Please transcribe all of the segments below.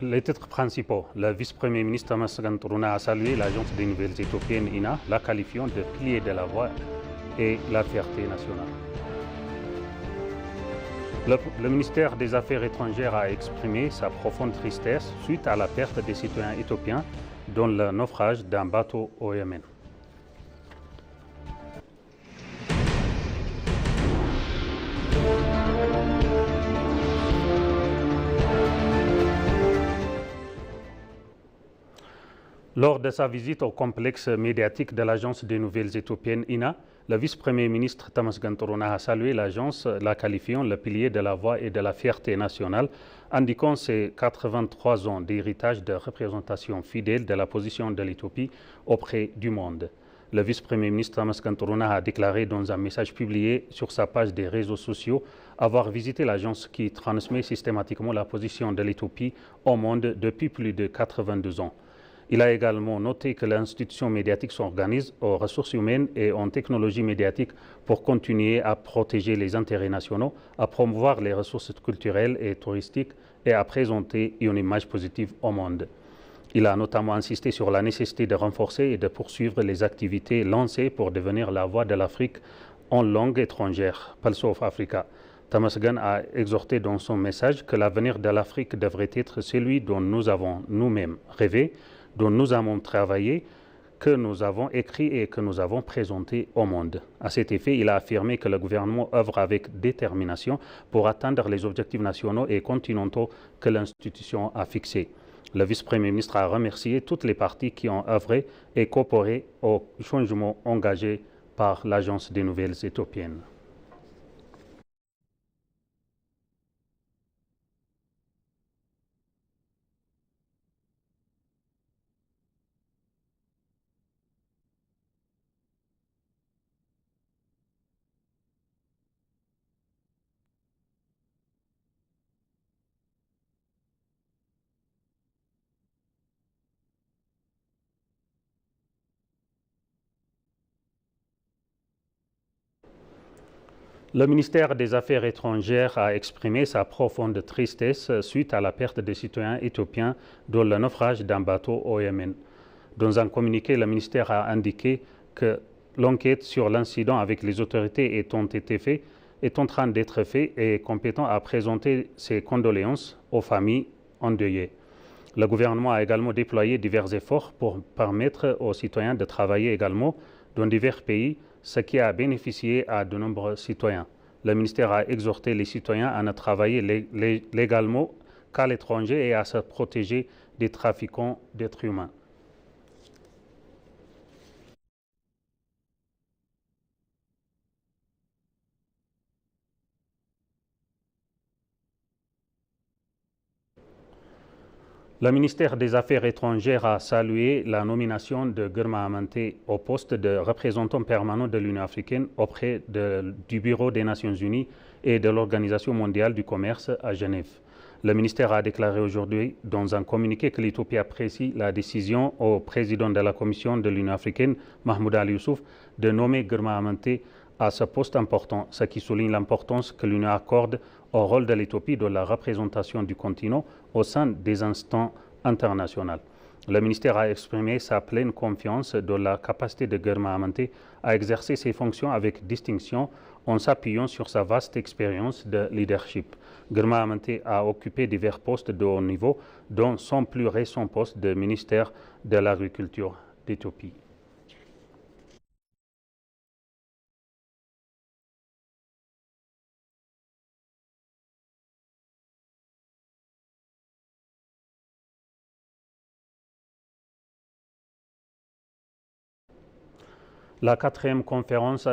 Les titres principaux. Le vice-premier ministre Tamas Gantouruna a salué l'agence des nouvelles éthiopiennes INA, la qualifiant de pilier de la voix et la fierté nationale. Le ministère des Affaires étrangères a exprimé sa profonde tristesse suite à la perte des citoyens éthiopiens dans le naufrage d'un bateau au Yémen. Lors de sa visite au complexe médiatique de l'agence des nouvelles éthiopiennes INA, le vice-premier ministre Tamas Gantouruna a salué l'agence, la qualifiant le pilier de la voix et de la fierté nationale, indiquant ses 83 ans d'héritage de représentation fidèle de la position de l'Éthiopie auprès du monde. Le vice-premier ministre Tamas Gantouruna a déclaré dans un message publié sur sa page des réseaux sociaux avoir visité l'agence qui transmet systématiquement la position de l'Éthiopie au monde depuis plus de 82 ans. Il a également noté que l'institution médiatique s'organise aux ressources humaines et en technologie médiatique pour continuer à protéger les intérêts nationaux, à promouvoir les ressources culturelles et touristiques et à présenter une image positive au monde. Il a notamment insisté sur la nécessité de renforcer et de poursuivre les activités lancées pour devenir la voix de l'Afrique en langue étrangère, Pulse of Africa. Tamas Gan a exhorté dans son message que l'avenir de l'Afrique devrait être celui dont nous avons nous-mêmes rêvé, dont nous avons travaillé, que nous avons écrit et que nous avons présenté au monde. À cet effet, il a affirmé que le gouvernement œuvre avec détermination pour atteindre les objectifs nationaux et continentaux que l'institution a fixés. Le vice-premier ministre a remercié toutes les parties qui ont œuvré et coopéré au changement engagé par l'agence des nouvelles éthiopiennes. Le ministère des Affaires étrangères a exprimé sa profonde tristesse suite à la perte des citoyens éthiopiens dans le naufrage d'un bateau au Yémen. Dans un communiqué, le ministère a indiqué que l'enquête sur l'incident avec les autorités est en train d'être faite et est compétent à présenter ses condoléances aux familles endeuillées. Le gouvernement a également déployé divers efforts pour permettre aux citoyens de travailler également dans divers pays, ce qui a bénéficié à de nombreux citoyens. Le ministère a exhorté les citoyens à ne travailler légalement qu'à l'étranger et à se protéger des trafiquants d'êtres humains. Le ministère des Affaires étrangères a salué la nomination de Girma Amante au poste de représentant permanent de l'Union africaine auprès du Bureau des Nations Unies et de l'Organisation mondiale du commerce à Genève. Le ministère a déclaré aujourd'hui dans un communiqué que l'Éthiopie apprécie la décision au président de la Commission de l'Union africaine, Mahmoud Ali Youssouf, de nommer Girma Amante à ce poste important, ce qui souligne l'importance que l'Union accorde au rôle de l'Éthiopie dans la représentation du continent au sein des instances internationales. Le ministère a exprimé sa pleine confiance dans la capacité de Girma Amante à exercer ses fonctions avec distinction en s'appuyant sur sa vaste expérience de leadership. Girma Amante a occupé divers postes de haut niveau, dont son plus récent poste de ministère de l'Agriculture d'Éthiopie. La 4e conférence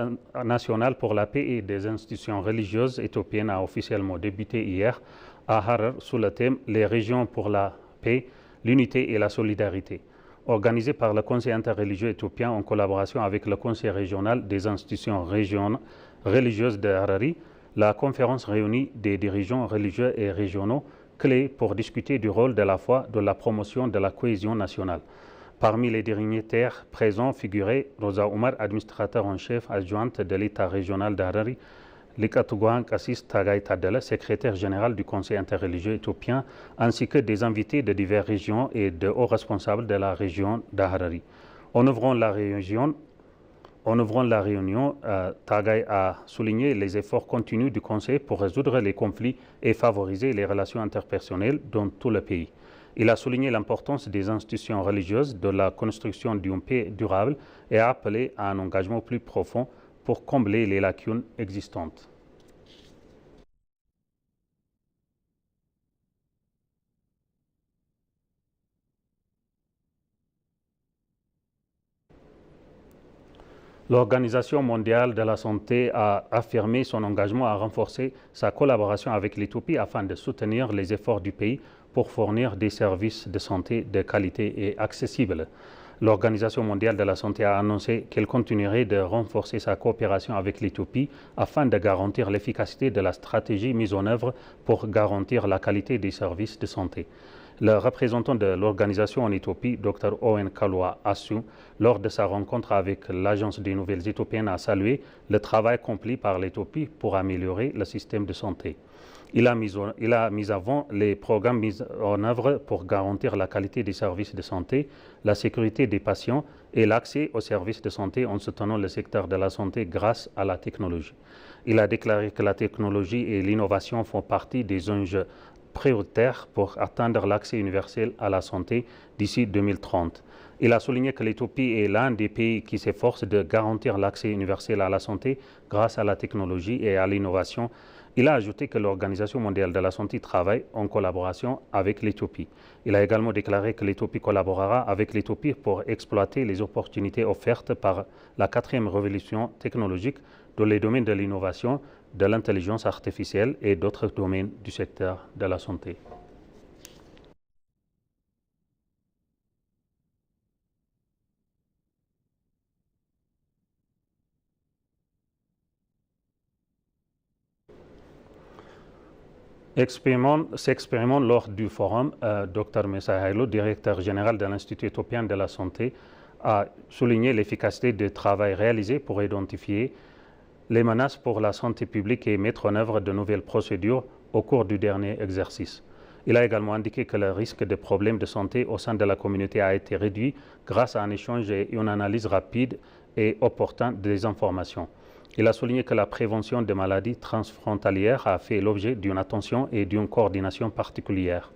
nationale pour la paix et des institutions religieuses éthiopiennes a officiellement débuté hier à Harar sous le thème « Les régions pour la paix, l'unité et la solidarité ». Organisée par le Conseil interreligieux éthiopien en collaboration avec le Conseil régional des institutions religieuses de Harari, la conférence réunit des dirigeants religieux et régionaux clés pour discuter du rôle de la foi dans la promotion de la cohésion nationale. Parmi les dignitaires présents figuraient Rosa Omar, administrateur en chef adjointe de l'État régional d'Harari, Likatouguan Kassis Tagay Tadele, secrétaire général du Conseil interreligieux éthiopien, ainsi que des invités de diverses régions et de hauts responsables de la région d'Harari. En ouvrant la réunion, Tagay a souligné les efforts continus du Conseil pour résoudre les conflits et favoriser les relations interpersonnelles dans tout le pays. Il a souligné l'importance des institutions religieuses de la construction d'une paix durable et a appelé à un engagement plus profond pour combler les lacunes existantes. L'Organisation mondiale de la santé a affirmé son engagement à renforcer sa collaboration avec l'Éthiopie afin de soutenir les efforts du pays pour fournir des services de santé de qualité et accessibles. L'Organisation mondiale de la santé a annoncé qu'elle continuerait de renforcer sa coopération avec l'Éthiopie afin de garantir l'efficacité de la stratégie mise en œuvre pour garantir la qualité des services de santé. Le représentant de l'organisation en Éthiopie, Dr Owen Kalwa Assu, lors de sa rencontre avec l'Agence des nouvelles éthiopiennes, a salué le travail accompli par l'Éthiopie pour améliorer le système de santé. Il a mis avant les programmes mis en œuvre pour garantir la qualité des services de santé, la sécurité des patients et l'accès aux services de santé en soutenant le secteur de la santé grâce à la technologie. Il a déclaré que la technologie et l'innovation font partie des enjeux prioritaires pour atteindre l'accès universel à la santé d'ici 2030. Il a souligné que l'Éthiopie est l'un des pays qui s'efforce de garantir l'accès universel à la santé grâce à la technologie et à l'innovation. Il a ajouté que l'Organisation mondiale de la santé travaille en collaboration avec l'Éthiopie. Il a également déclaré que l'Éthiopie collaborera avec l'Éthiopie pour exploiter les opportunités offertes par la 4e révolution technologique dans les domaines de l'innovation, de l'intelligence artificielle et d'autres domaines du secteur de la santé. S'exprimant lors du forum, Dr Messa Hailo, directeur général de l'Institut éthiopien de la santé, a souligné l'efficacité du travail réalisé pour identifier les menaces pour la santé publique et mettre en œuvre de nouvelles procédures au cours du dernier exercice. Il a également indiqué que le risque de problèmes de santé au sein de la communauté a été réduit grâce à un échange et une analyse rapide et opportune des informations. Il a souligné que la prévention des maladies transfrontalières a fait l'objet d'une attention et d'une coordination particulière.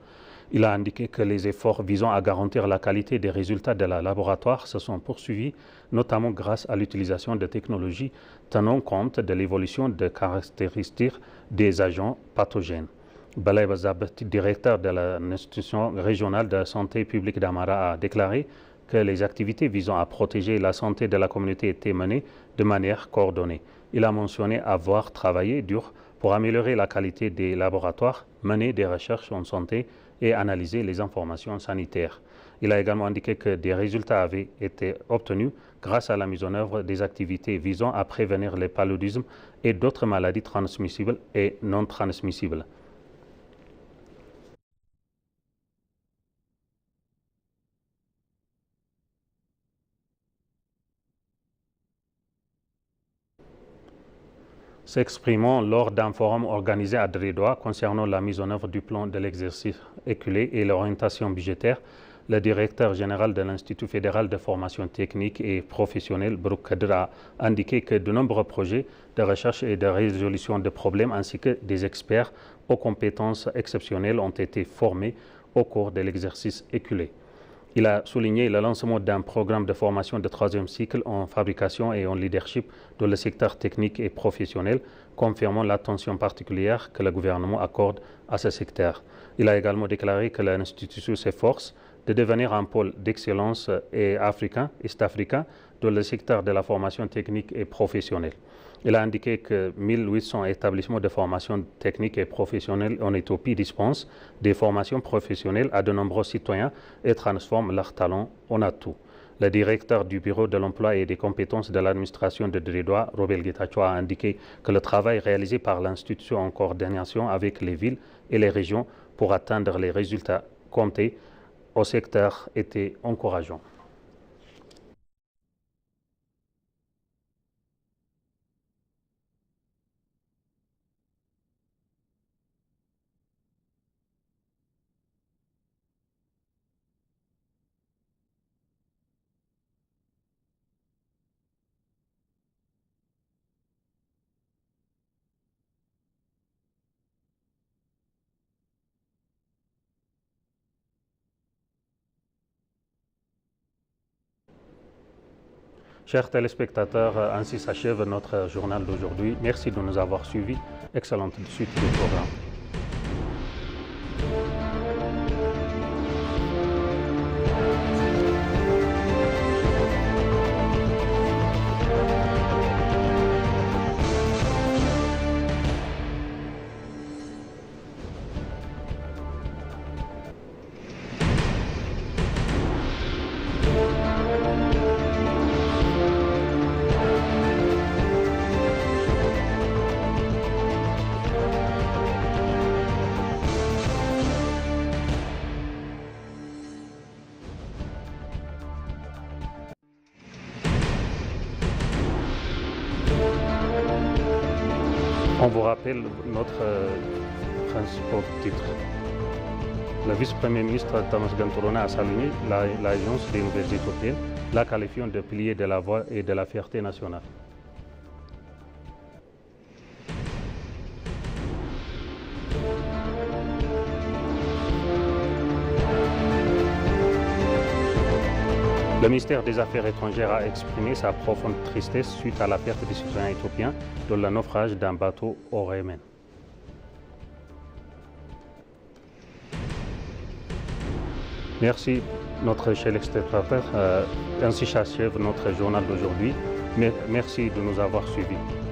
Il a indiqué que les efforts visant à garantir la qualité des résultats de la laboratoire se sont poursuivis, notamment grâce à l'utilisation de technologies tenant compte de l'évolution des caractéristiques des agents pathogènes. Balay Bazab, directeur de l'institution régionale de santé publique d'Amara, a déclaré que les activités visant à protéger la santé de la communauté étaient menées de manière coordonnée. Il a mentionné avoir travaillé dur pour améliorer la qualité des laboratoires, mener des recherches en santé et analyser les informations sanitaires. Il a également indiqué que des résultats avaient été obtenus grâce à la mise en œuvre des activités visant à prévenir le paludisme et d'autres maladies transmissibles et non transmissibles. S'exprimant lors d'un forum organisé à Dredwa concernant la mise en œuvre du plan de l'exercice éculé et l'orientation budgétaire, le directeur général de l'Institut fédéral de formation technique et professionnelle, Brouk Kadir, a indiqué que de nombreux projets de recherche et de résolution de problèmes ainsi que des experts aux compétences exceptionnelles ont été formés au cours de l'exercice éculé. Il a souligné le lancement d'un programme de formation de 3e cycle en fabrication et en leadership dans le secteur technique et professionnel, confirmant l'attention particulière que le gouvernement accorde à ce secteur. Il a également déclaré que l'institution s'efforce de devenir un pôle d'excellence africain, est-africain, dans le secteur de la formation technique et professionnelle. Il a indiqué que 1800 établissements de formation technique et professionnelle en Éthiopie dispensent des formations professionnelles à de nombreux citoyens et transforment leurs talents en atouts. Le directeur du Bureau de l'emploi et des compétences de l'administration de Dredwa, Robel Getachew, a indiqué que le travail réalisé par l'institution en coordination avec les villes et les régions pour atteindre les résultats comptés au secteur était encourageant. Chers téléspectateurs, ainsi s'achève notre journal d'aujourd'hui. Merci de nous avoir suivis. Excellente suite du programme. On vous rappelle notre principal titre. Le vice-premier ministre Tamas Gantourona a salué l'Agence des nouvelles éthiopiennes, la qualifiant de pilier de la voix et de la fierté nationale. Le ministère des Affaires étrangères a exprimé sa profonde tristesse suite à la perte des citoyens éthiopiens dans le naufrage d'un bateau au Yémen. Merci, notre cher spectateur. Ainsi s'achève notre journal d'aujourd'hui. Merci de nous avoir suivis.